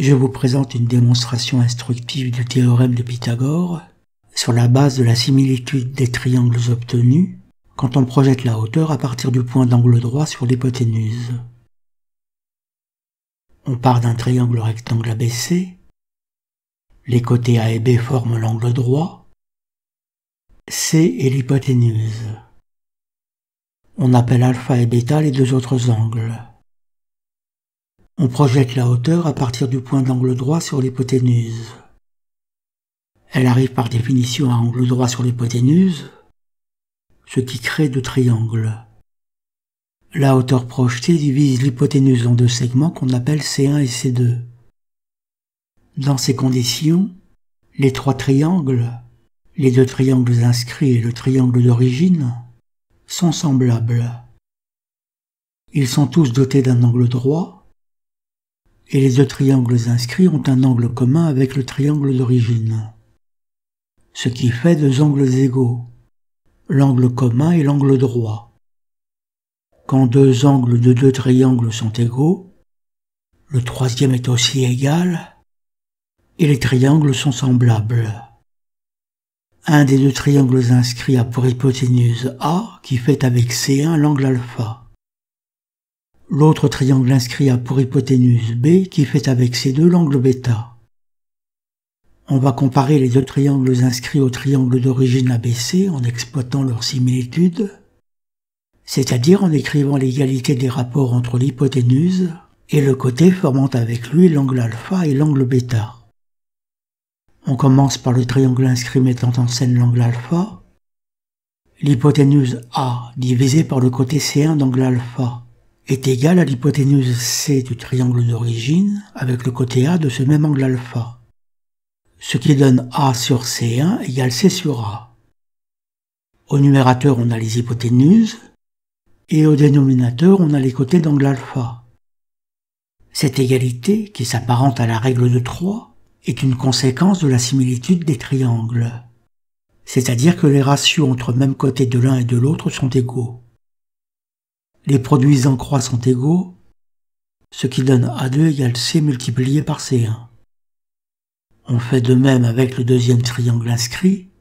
Je vous présente une démonstration instructive du théorème de Pythagore sur la base de la similitude des triangles obtenus quand on projette la hauteur à partir du point d'angle droit sur l'hypoténuse. On part d'un triangle rectangle ABC, les côtés A et B forment l'angle droit, C est l'hypoténuse. On appelle alpha et bêta les deux autres angles. On projette la hauteur à partir du point d'angle droit sur l'hypoténuse. Elle arrive par définition à angle droit sur l'hypoténuse, ce qui crée deux triangles. La hauteur projetée divise l'hypoténuse en deux segments qu'on appelle C1 et C2. Dans ces conditions, les trois triangles, les deux triangles inscrits et le triangle d'origine, sont semblables. Ils sont tous dotés d'un angle droit, et les deux triangles inscrits ont un angle commun avec le triangle d'origine, ce qui fait deux angles égaux, l'angle commun et l'angle droit. Quand deux angles de deux triangles sont égaux, le troisième est aussi égal, et les triangles sont semblables. Un des deux triangles inscrits a pour hypoténuse A qui fait avec C1 l'angle alpha. L'autre triangle inscrit a pour hypoténuse B qui fait avec C2 l'angle bêta. On va comparer les deux triangles inscrits au triangle d'origine ABC en exploitant leur similitude, c'est-à-dire en écrivant l'égalité des rapports entre l'hypoténuse et le côté formant avec lui l'angle alpha et l'angle bêta. On commence par le triangle inscrit mettant en scène l'angle alpha. L'hypoténuse A divisée par le côté C1 d'angle alpha est égale à l'hypoténuse C du triangle d'origine avec le côté A de ce même angle alpha, ce qui donne A sur C1 égale C sur A. Au numérateur, on a les hypoténuses, et au dénominateur, on a les côtés d'angle alpha. Cette égalité, qui s'apparente à la règle de 3, est une conséquence de la similitude des triangles, c'est-à-dire que les ratios entre même côté de l'un et de l'autre sont égaux. Les produits en croix sont égaux, ce qui donne A2 égale C multiplié par C1. On fait de même avec le deuxième triangle inscrit.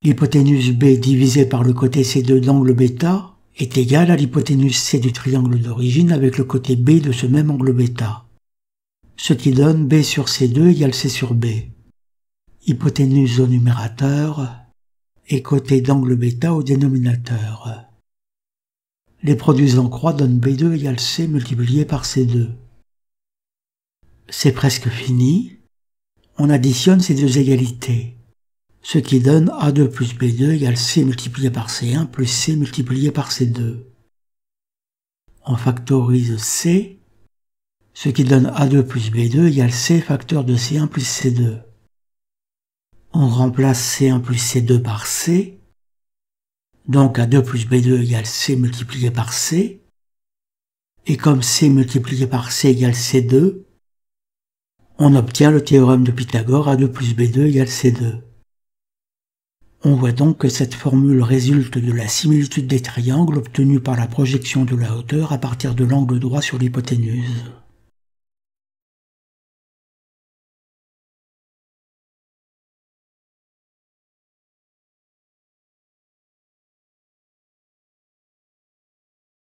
L'hypoténuse B divisée par le côté C2 d'angle bêta est égale à l'hypoténuse C du triangle d'origine avec le côté B de ce même angle bêta, ce qui donne B sur C2 égale C sur B. Hypoténuse au numérateur et côté d'angle bêta au dénominateur. Les produits en croix donnent B2 égale C multiplié par C2. C'est presque fini. On additionne ces deux égalités, ce qui donne A2 plus B2 égale C multiplié par C1 plus C multiplié par C2. On factorise C, ce qui donne A2 plus B2 égale C facteur de C1 plus C2. On remplace C1 plus C2 par C, donc A2 plus B2 égale C multiplié par C, et comme C multiplié par C égale C2, on obtient le théorème de Pythagore A2 plus B2 égale C2. On voit donc que cette formule résulte de la similitude des triangles obtenue par la projection de la hauteur à partir de l'angle droit sur l'hypoténuse.